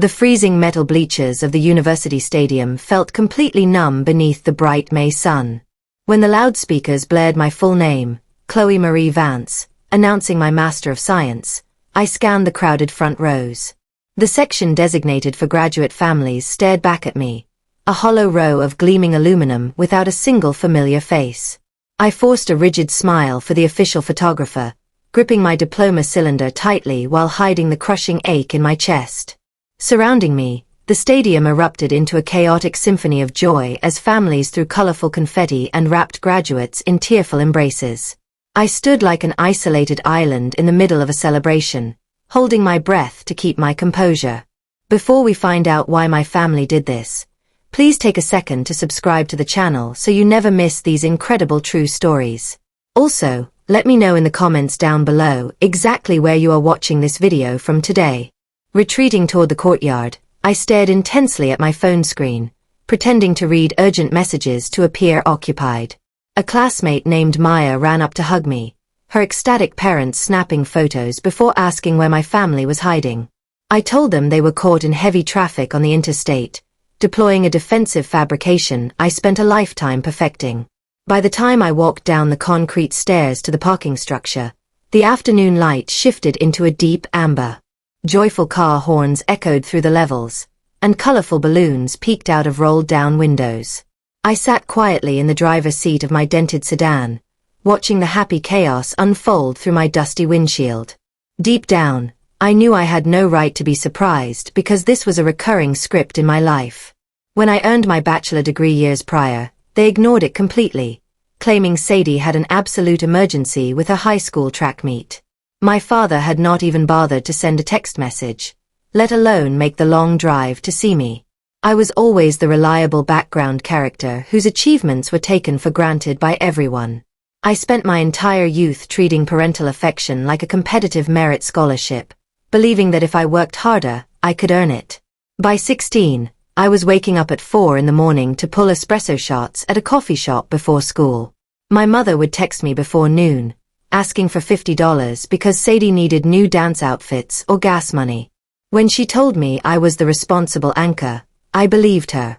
The freezing metal bleachers of the university stadium felt completely numb beneath the bright May sun. When the loudspeakers blared my full name, Chloe Marie Vance, announcing my Master of Science, I scanned the crowded front rows. The section designated for graduate families stared back at me, a hollow row of gleaming aluminum without a single familiar face. I forced a rigid smile for the official photographer, gripping my diploma cylinder tightly while hiding the crushing ache in my chest. Surrounding me, the stadium erupted into a chaotic symphony of joy as families threw colorful confetti and wrapped graduates in tearful embraces. I stood like an isolated island in the middle of a celebration, holding my breath to keep my composure. Before we find out why my family did this, please take a second to subscribe to the channel so you never miss these incredible true stories. Also, let me know in the comments down below exactly where you are watching this video from today. Retreating toward the courtyard, I stared intensely at my phone screen, pretending to read urgent messages to appear occupied. A classmate named Maya ran up to hug me, her ecstatic parents snapping photos before asking where my family was hiding. I told them they were caught in heavy traffic on the interstate, deploying a defensive fabrication I spent a lifetime perfecting. By the time I walked down the concrete stairs to the parking structure, the afternoon light shifted into a deep amber. Joyful car horns echoed through the levels, and colorful balloons peeked out of rolled-down windows. I sat quietly in the driver's seat of my dented sedan, watching the happy chaos unfold through my dusty windshield. Deep down, I knew I had no right to be surprised because this was a recurring script in my life. When I earned my bachelor degree years prior, they ignored it completely, claiming Sadie had an absolute emergency with a high school track meet. My father had not even bothered to send a text message, let alone make the long drive to see me. I was always the reliable background character whose achievements were taken for granted by everyone. I spent my entire youth treating parental affection like a competitive merit scholarship, believing that if I worked harder, I could earn it. By 16, I was waking up at 4 in the morning to pull espresso shots at a coffee shop before school. My mother would text me before noon, asking for $50 because Sadie needed new dance outfits or gas money. When she told me I was the responsible anchor, I believed her.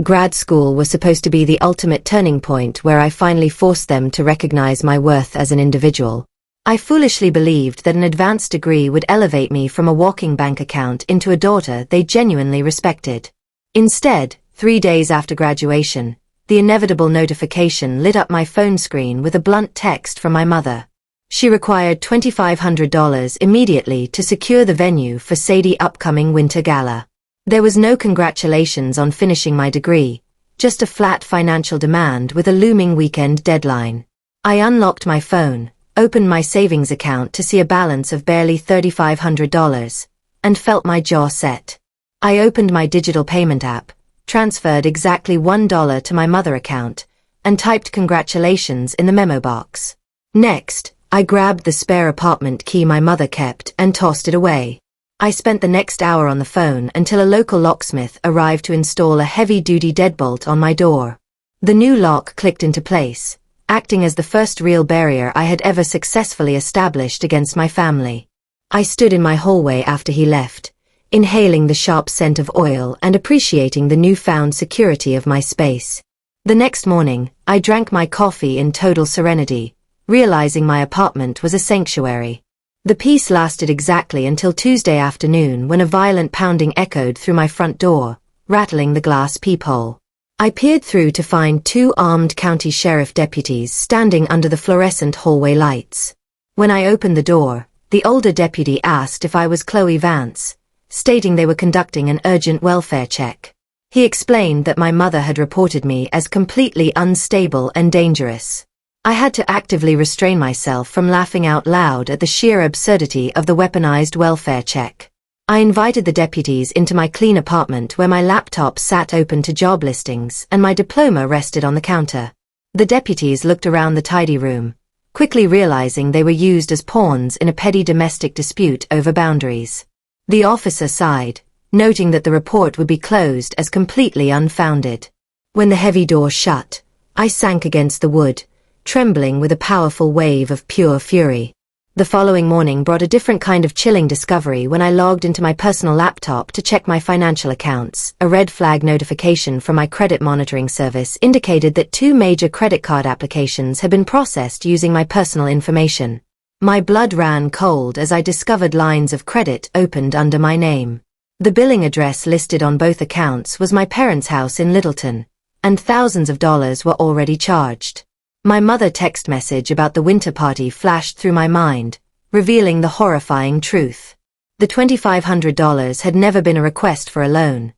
Grad school was supposed to be the ultimate turning point where I finally forced them to recognize my worth as an individual. I foolishly believed that an advanced degree would elevate me from a walking bank account into a daughter they genuinely respected. Instead, 3 days after graduation, the inevitable notification lit up my phone screen with a blunt text from my mother. She required $2,500 immediately to secure the venue for Sadie's upcoming winter gala. There was no congratulations on finishing my degree, just a flat financial demand with a looming weekend deadline. I unlocked my phone, opened my savings account to see a balance of barely $3,500, and felt my jaw set. I opened my digital payment app, transferred exactly $1 to my mother account, and typed congratulations in the memo box. Next, I grabbed the spare apartment key my mother kept and tossed it away. I spent the next hour on the phone until a local locksmith arrived to install a heavy-duty deadbolt on my door. The new lock clicked into place, acting as the first real barrier I had ever successfully established against my family. I stood in my hallway after he left, inhaling the sharp scent of oil and appreciating the newfound security of my space. The next morning, I drank my coffee in total serenity, realizing my apartment was a sanctuary. The peace lasted exactly until Tuesday afternoon when a violent pounding echoed through my front door, rattling the glass peephole. I peered through to find 2 armed county sheriff deputies standing under the fluorescent hallway lights. When I opened the door, the older deputy asked if I was Chloe Vance, stating they were conducting an urgent welfare check. He explained that my mother had reported me as completely unstable and dangerous. I had to actively restrain myself from laughing out loud at the sheer absurdity of the weaponized welfare check. I invited the deputies into my clean apartment where my laptop sat open to job listings and my diploma rested on the counter. The deputies looked around the tidy room, quickly realizing they were used as pawns in a petty domestic dispute over boundaries. The officer sighed, noting that the report would be closed as completely unfounded. When the heavy door shut, I sank against the wood, trembling with a powerful wave of pure fury. The following morning brought a different kind of chilling discovery when I logged into my personal laptop to check my financial accounts. A red flag notification from my credit monitoring service indicated that 2 major credit card applications had been processed using my personal information. My blood ran cold as I discovered lines of credit opened under my name. The billing address listed on both accounts was my parents' house in Littleton, and thousands of dollars were already charged. My mother's text message about the winter party flashed through my mind, revealing the horrifying truth. The $2,500 had never been a request for a loan.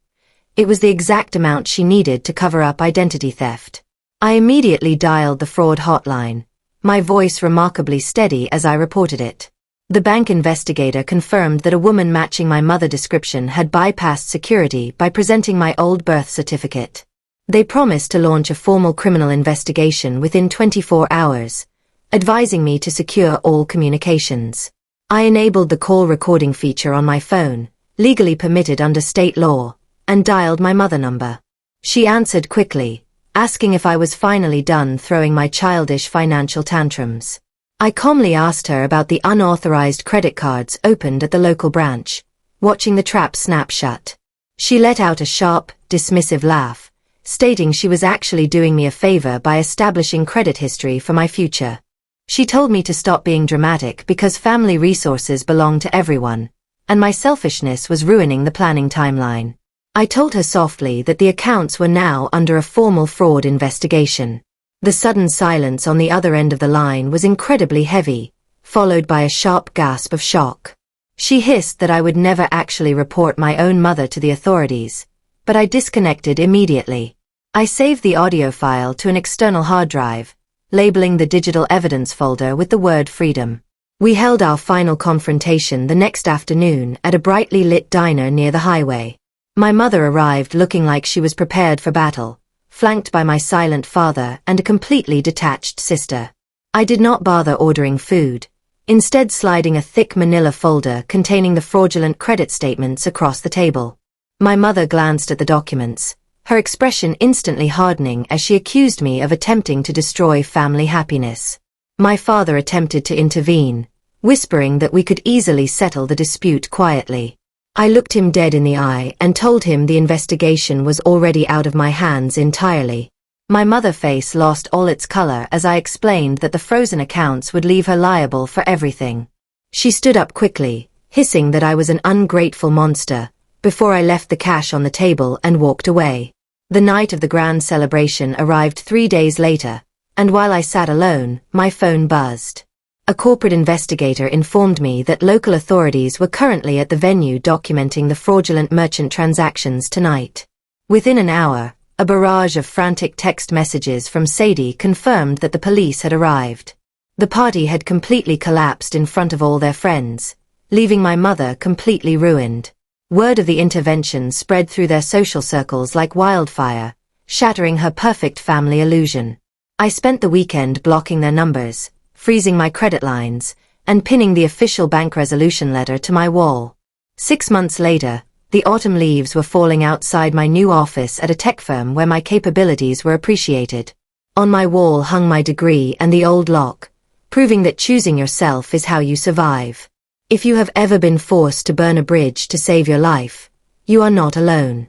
It was the exact amount she needed to cover up identity theft. I immediately dialed the fraud hotline, my voice remarkably steady as I reported it. The bank investigator confirmed that a woman matching my mother's description had bypassed security by presenting my old birth certificate. They promised to launch a formal criminal investigation within 24 hours, advising me to secure all communications. I enabled the call recording feature on my phone, legally permitted under state law, and dialed my mother number. She answered quickly, asking if I was finally done throwing my childish financial tantrums. I calmly asked her about the unauthorized credit cards opened at the local branch, watching the trap snap shut. She let out a sharp, dismissive laugh, stating she was actually doing me a favor by establishing credit history for my future. She told me to stop being dramatic because family resources belong to everyone, and my selfishness was ruining the planning timeline. I told her softly that the accounts were now under a formal fraud investigation. The sudden silence on the other end of the line was incredibly heavy, followed by a sharp gasp of shock. She hissed that I would never actually report my own mother to the authorities, but I disconnected immediately. I saved the audio file to an external hard drive, labeling the digital evidence folder with the word freedom. We held our final confrontation the next afternoon at a brightly lit diner near the highway. My mother arrived looking like she was prepared for battle, flanked by my silent father and a completely detached sister. I did not bother ordering food, instead sliding a thick manila folder containing the fraudulent credit statements across the table. My mother glanced at the documents, her expression instantly hardening as she accused me of attempting to destroy family happiness. My father attempted to intervene, whispering that we could easily settle the dispute quietly. I looked him dead in the eye and told him the investigation was already out of my hands entirely. My mother's face lost all its color as I explained that the frozen accounts would leave her liable for everything. She stood up quickly, hissing that I was an ungrateful monster, before I left the cash on the table and walked away. The night of the grand celebration arrived 3 days later, and while I sat alone, my phone buzzed. A corporate investigator informed me that local authorities were currently at the venue documenting the fraudulent merchant transactions tonight. Within an hour, a barrage of frantic text messages from Sadie confirmed that the police had arrived. The party had completely collapsed in front of all their friends, leaving my mother completely ruined. Word of the intervention spread through their social circles like wildfire, shattering her perfect family illusion. I spent the weekend blocking their numbers, freezing my credit lines, and pinning the official bank resolution letter to my wall. 6 months later, the autumn leaves were falling outside my new office at a tech firm where my capabilities were appreciated. On my wall hung my degree and the old lock, proving that choosing yourself is how you survive. If you have ever been forced to burn a bridge to save your life, you are not alone.